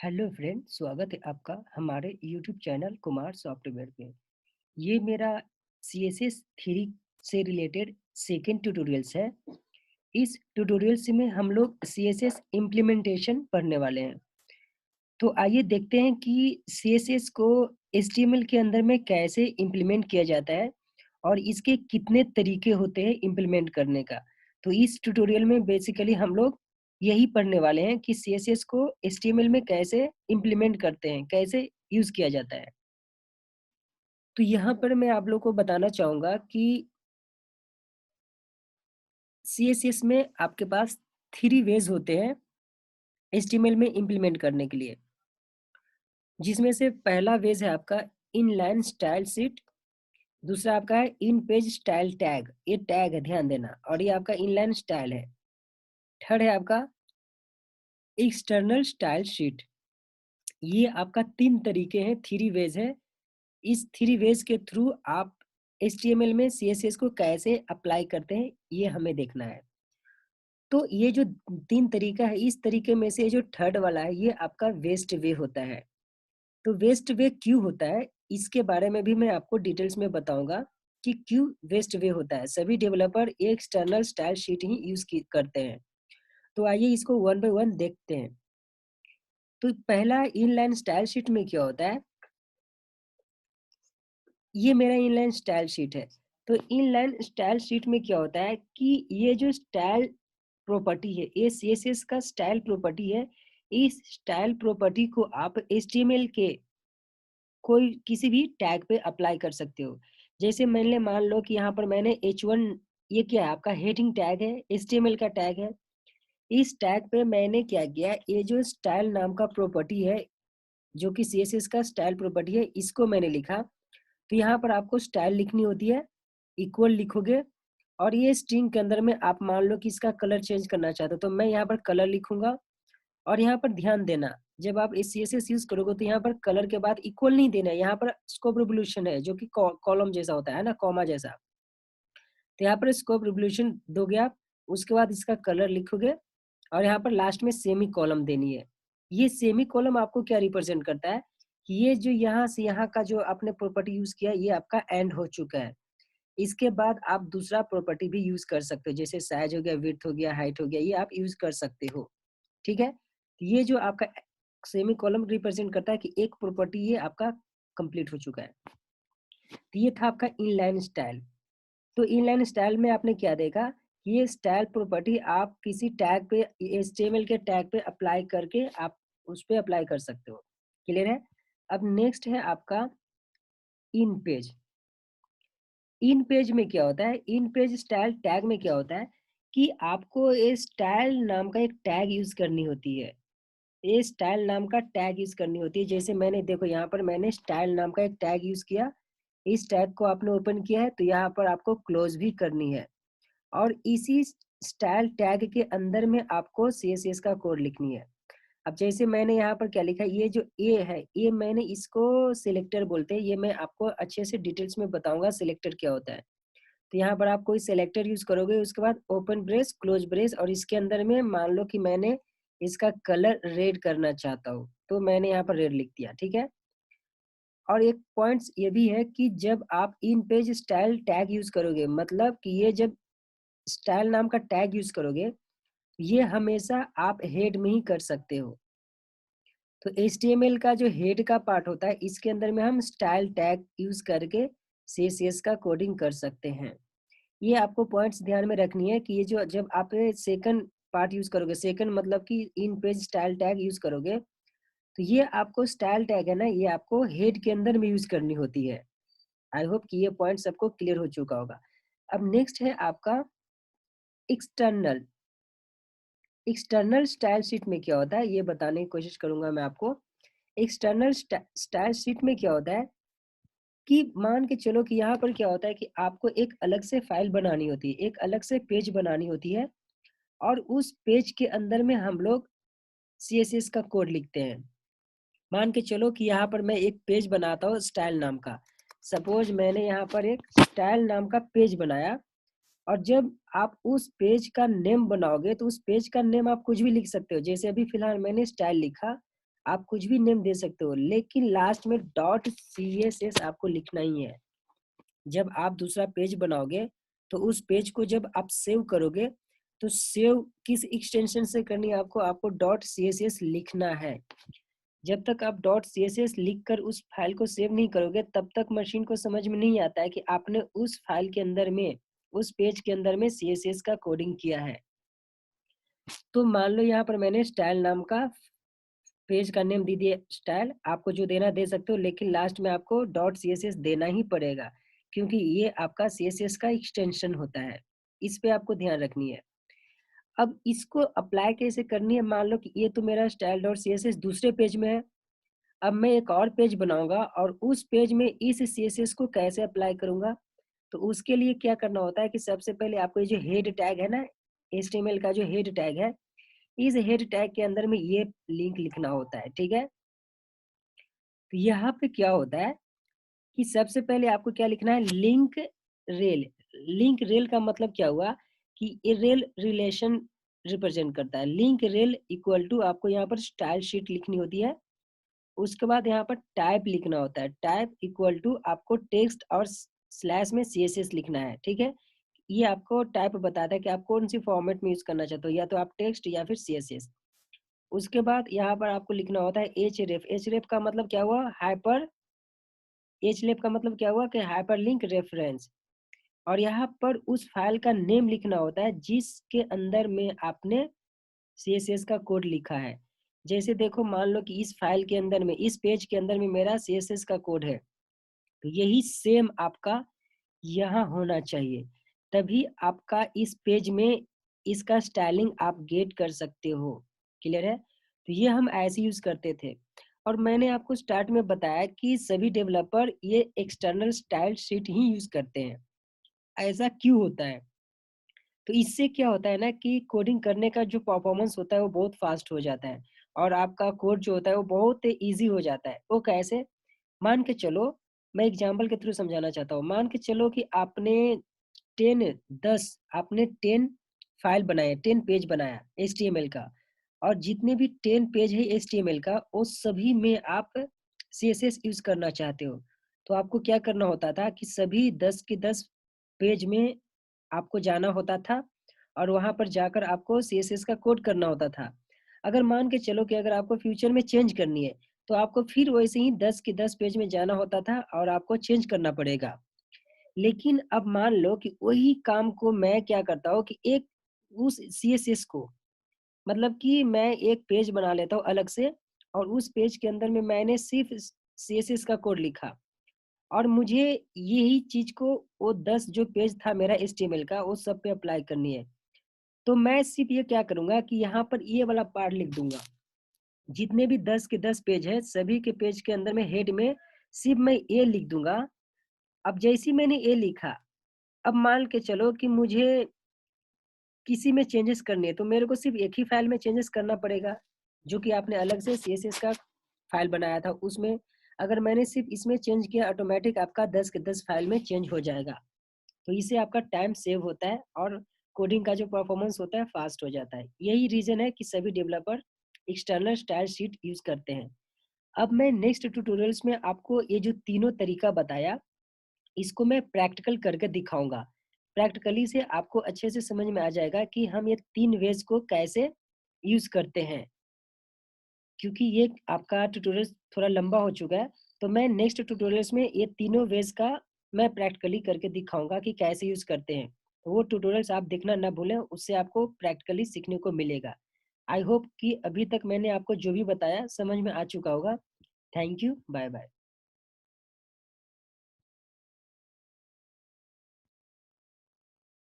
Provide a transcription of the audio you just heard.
Hello friend, स्वागत है आपका हमारे यूट्यूब चैनल कुमार सॉफ्टवेयर पे। ये मेरा CSS थ्री से रिलेटेड सेकेंड ट्यूटोरियल्स है। इस ट्यूटोरियल्स में हम लोग CSS इम्प्लीमेंटेशन पढ़ने वाले हैं। तो आइए देखते हैं कि CSS को HTML के अंदर में कैसे इम्प्लीमेंट किया जाता है और इसके कितने तरीके होते हैं इम्प्लीमेंट करने का। तो इस ट्यूटोरियल में बेसिकली हम लोग यही पढ़ने वाले हैं कि CSS को HTML में कैसे इम्प्लीमेंट करते हैं, कैसे यूज़ किया जाता है। तो यहाँ पर मैं आप लोग को बताना चाहूँगा कि CSS में आपके पास 3 वेज़ होते हैं HTML में इम्प्लीमेंट करने के लिए। जिसमें से पहला वेज़ है आपका इनलाइन स्टाइल शीट, दूसरा आपका है इन पेज स्टाइल टैग, ये टैग है ध्यान देना, और ये आपका इनलाइन स्टाइल है। थर्ड है आपका एक्सटर्नल स्टाइल शीट। ये आपका 3 तरीके हैं, 3 वेज है। इस 3 वेज के थ्रू आप HTML में CSS को कैसे अप्लाई करते हैं, ये हमें देखना है। तो ये जो 3 तरीका है, इस तरीके में से जो थर्ड वाला है, ये आपका वेस्ट वे होता है। तो वेस्ट वे क्यों होता है, इसके बारे में भी मैं आपको डिटेल्स में बताऊंगा कि क्यों वेस्ट वे होता है। सभी डेवलपर एक्सटर्नल स्टाइल शीट ही यूज करते हैं। तो आइए इसको वन बाय वन देखते हैं। तो पहला इनलाइन स्टाइल शीट में क्या होता है, ये मेरा इनलाइन स्टाइल शीट है। तो इनलाइन स्टाइल शीट में क्या होता है कि ये जो स्टाइल प्रॉपर्टी है, ये CSS का स्टाइल प्रॉपर्टी है। इस स्टाइल प्रॉपर्टी को आप HTML के कोई किसी भी टैग पे अप्लाई कर सकते हो। जैसे मैंने मान लो कि यहाँ पर मैंने H1, ये क्या है आपका हेडिंग टैग है, HTML का टैग है। इस टैग पे मैंने क्या किया, ये जो स्टाइल नाम का प्रॉपर्टी है, जो कि CSS का स्टाइल प्रॉपर्टी है, इसको मैंने लिखा। तो यहाँ पर आपको स्टाइल लिखनी होती है, इक्वल लिखोगे, और ये स्ट्रिंग के अंदर में आप मान लो कि इसका कलर चेंज करना चाहते हो, तो मैं यहाँ पर कलर लिखूंगा। और यहाँ पर ध्यान देना, जब आप इस CSS यूज करोगे तो यहाँ पर कलर के बाद इक्वल नहीं देना है, यहाँ पर स्कोप रिवोल्यूशन है, जो कि कॉलम जैसा होता है ना, कॉमा जैसा। तो यहाँ पर स्कोप रिवोल्यूशन दोगे आप, उसके बाद इसका कलर लिखोगे, और यहाँ पर लास्ट में सेमी कॉलम देनी है। ये सेमी कॉलम आपको क्या रिप्रेजेंट करता है कि ये जो यहाँ से यहाँ का जो आपने प्रॉपर्टी यूज किया, ये आपका एंड हो चुका है। इसके बाद आप दूसरा प्रॉपर्टी भी यूज कर सकते हो, जैसे साइज हो गया, विड्थ हो गया, हाइट हो गया, ये आप यूज कर सकते हो। ठीक है, तो ये जो आपका सेमी कॉलम रिप्रेजेंट करता है कि एक प्रॉपर्टी ये आपका कंप्लीट हो चुका है। तो ये था आपका इनलाइन स्टाइल। तो इनलाइन स्टाइल में आपने क्या देखा, ये स्टाइल प्रॉपर्टी आप किसी टैग पे, HTML के टैग पे अप्लाई करके आप उस पे अप्लाई कर सकते हो। क्लियर है। अब नेक्स्ट है आपका इन पेज। इन पेज में क्या होता है, इन पेज स्टाइल टैग में क्या होता है कि आपको ये स्टाइल नाम का एक टैग यूज करनी होती है। ये स्टाइल नाम का टैग यूज करनी होती है। जैसे मैंने देखो यहाँ पर मैंने स्टाइल नाम का एक टैग यूज किया। इस टैग को आपने ओपन किया है, तो यहाँ पर आपको क्लोज भी करनी है, और इसी स्टाइल टैग के अंदर में आपको CSS का कोड लिखनी है। अब जैसे मैंने यहाँ पर क्या लिखा है, ये जो ए है, ये मैंने इसको सिलेक्टर बोलते हैं। ये मैं आपको अच्छे से डिटेल्स में बताऊंगा सिलेक्टर क्या होता है। तो यहाँ पर आप कोई सिलेक्टर यूज करोगे, उसके बाद ओपन ब्रेस, क्लोज ब्रेस, और इसके अंदर में मान लो कि मैंने इसका कलर रेड करना चाहता हूँ, तो मैंने यहाँ पर रेड लिख दिया। ठीक है। और एक पॉइंट्स ये भी है कि जब आप इन पेज स्टाइल टैग यूज करोगे, मतलब कि ये जब स्टाइल नाम का टैग यूज करोगे, ये हमेशा आप हेड में ही कर सकते हो। तो HTML का जो हेड का पार्ट होता है, इसके अंदर में हम स्टाइल टैग यूज करके CSS का कोडिंग कर सकते हैं। ये आपको पॉइंट्स ध्यान में रखनी है कि ये जो जब आप सेकंड पार्ट यूज करोगे, सेकंड मतलब कि इन पेज स्टाइल टैग यूज करोगे, तो ये आपको स्टाइल टैग है ना, ये आपको हेड के अंदर में यूज करनी होती है। आई होप कि ये पॉइंट सबको क्लियर हो चुका होगा। अब नेक्स्ट है आपका एक्सटर्नल। एक्सटर्नल स्टाइल शीट में क्या होता है, ये बताने की कोशिश करूंगा मैं आपको। एक्सटर्नल स्टाइल शीट में क्या होता है कि मान के चलो कि यहाँ पर क्या होता है कि आपको एक अलग से फाइल बनानी होती है, एक अलग से पेज बनानी होती है, और उस पेज के अंदर में हम लोग CSS का कोड लिखते हैं। मान के चलो कि यहाँ पर मैं एक पेज बनाता हूँ स्टाइल नाम का। सपोज मैंने यहाँ पर एक स्टाइल नाम का पेज बनाया, और जब आप उस पेज का नेम बनाओगे, तो उस पेज का नेम आप कुछ भी लिख सकते हो। जैसे अभी फिलहाल मैंने स्टाइल लिखा, आप कुछ भी नेम दे सकते हो, लेकिन लास्ट में डॉट CSS आपको लिखना ही है। जब आप दूसरा पेज बनाओगे, तो उस पेज को जब आप सेव करोगे, तो सेव किस एक्सटेंशन से करनी है आपको? आपको डॉट CSS लिखना है। जब तक आप डॉट CSS लिखकर उस फाइल को सेव नहीं करोगे, तब तक मशीन को समझ में नहीं आता है कि आपने उस फाइल के अंदर में, उस पेज के अंदर में CSS का कोडिंग किया है। तो मान लो यहाँ पर मैंने स्टाइल नाम का पेज का नेम दे दिया स्टाइल, आपको जो देना दे सकते हो, लेकिन लास्ट में आपको डॉट CSS देना ही पड़ेगा, क्योंकि ये आपका CSS का एक्सटेंशन होता है। इस पे आपको ध्यान रखनी है। अब इसको अप्लाई कैसे करनी है? मान लो कि ये तो मेरा स्टाइल डॉट CSS दूसरे पेज में है। अब मैं एक और पेज बनाऊंगा और उस पेज में इस CSS को कैसे अप्लाई करूंगा? तो उसके लिए क्या करना होता है कि सबसे पहले आपको ये जो हेड टैग है ना, HTML का जो हेड टैग है, इस हेड टैग के अंदर में ये लिंक लिखना होता है, ठीक है? तो यहाँ पे क्या होता है कि सबसे पहले आपको क्या लिखना है? Link rail. लिंक रेल का मतलब क्या हुआ कि ये रेल रिलेशन रिप्रेजेंट करता है। लिंक रेल इक्वल टू आपको यहाँ पर स्टाइल शीट लिखनी होती है। उसके बाद यहाँ पर टाइप लिखना होता है। टाइप इक्वल टू आपको टेक्स्ट और स्लैश में CSS लिखना है, ठीक है? ये आपको टाइप बताता है कि आप कौन सी फॉर्मेट में यूज करना चाहते हो, या तो आप टेक्स्ट या फिर CSS। उसके बाद यहाँ पर आपको लिखना होता है href। href का मतलब क्या हुआ? हाइपर। href का मतलब क्या हुआ कि हाइपरलिंक रेफरेंस। और यहाँ पर उस फाइल का नेम लिखना होता है जिसके अंदर में आपने CSS का कोड लिखा है। जैसे देखो, मान लो कि इस फाइल के अंदर में, इस पेज के अंदर में मेरा CSS का कोड है, तो यही सेम आपका यहाँ होना चाहिए। तभी आपका इस पेज में इसका स्टाइलिंग आप गेट कर सकते हो। क्लियर है? तो ये हम ऐसे यूज करते थे। और मैंने आपको स्टार्ट में बताया कि सभी डेवलपर ये एक्सटर्नल स्टाइल शीट ही यूज करते हैं। ऐसा क्यों होता है? तो इससे क्या होता है ना कि कोडिंग करने का जो परफॉर्मेंस होता है वो बहुत फास्ट हो जाता है, और आपका कोड जो होता है वो बहुत ईजी हो जाता है। वो कैसे? मान के चलो, मैं एग्जांपल के थ्रू समझाना चाहता हूँ। मान के चलो कि आपने 10 फाइल बनाए, 10 पेज बनाया HTML का, और जितने भी 10 पेज है HTML का, वो सभी में आप CSS यूज करना चाहते हो। तो आपको क्या करना होता था कि सभी 10 के 10 पेज में आपको जाना होता था, और वहां पर जाकर आपको CSS का कोड करना होता था। अगर मान के चलो कि अगर आपको फ्यूचर में चेंज करनी है, तो आपको फिर वैसे ही 10 के 10 पेज में जाना होता था और आपको चेंज करना पड़ेगा। लेकिन अब मान लो कि वही काम को मैं क्या करता हूँ कि एक उस CSS को, मतलब कि मैं एक पेज बना लेता हूँ अलग से, और उस पेज के अंदर में मैंने सिर्फ CSS का कोड लिखा, और मुझे यही चीज को, वो 10 जो पेज था मेरा HTML का, वो सब पे अप्लाई करनी है। तो मैं सिर्फ ये क्या करूंगा कि यहाँ पर ये वाला पार्ट लिख दूंगा। जितने भी 10 के 10 पेज है, सभी के पेज के अंदर में हेड में सिर्फ मैं ये लिख दूंगा। अब जैसे ही मैंने ये लिखा, अब मान के चलो कि मुझे किसी में चेंजेस करनी है, तो मेरे को सिर्फ एक ही फाइल में चेंजेस करना पड़ेगा, जो कि आपने अलग से CSS का फाइल बनाया था उसमें। अगर मैंने सिर्फ इसमें चेंज किया, ऑटोमेटिक आपका 10 के 10 फाइल में चेंज हो जाएगा। तो इससे आपका टाइम सेव होता है, और कोडिंग का जो परफॉर्मेंस होता है फास्ट हो जाता है। यही रीजन है कि सभी developer external style sheet use करते हैं। अब मैं नेक्स्ट ट्यूटोरियल्स में आपको ये जो तीनों तरीका बताया, इसको मैं प्रैक्टिकल करके दिखाऊंगा। प्रैक्टिकली से आपको अच्छे से समझ में आ जाएगा कि हम ये 3 वेज को कैसे यूज करते हैं। क्योंकि ये आपका ट्यूटोरियल थोड़ा लंबा हो चुका है, तो मैं नेक्स्ट ट्यूटोरियल्स में ये तीनों वेज का मैं प्रैक्टिकली करके दिखाऊंगा कि कैसे यूज करते हैं। तो वो ट्यूटोरियल्स आप देखना ना भूलें, उससे आपको प्रैक्टिकली सीखने को मिलेगा। आई होप कि अभी तक मैंने आपको जो भी बताया समझ में आ चुका होगा। Thank you, bye bye.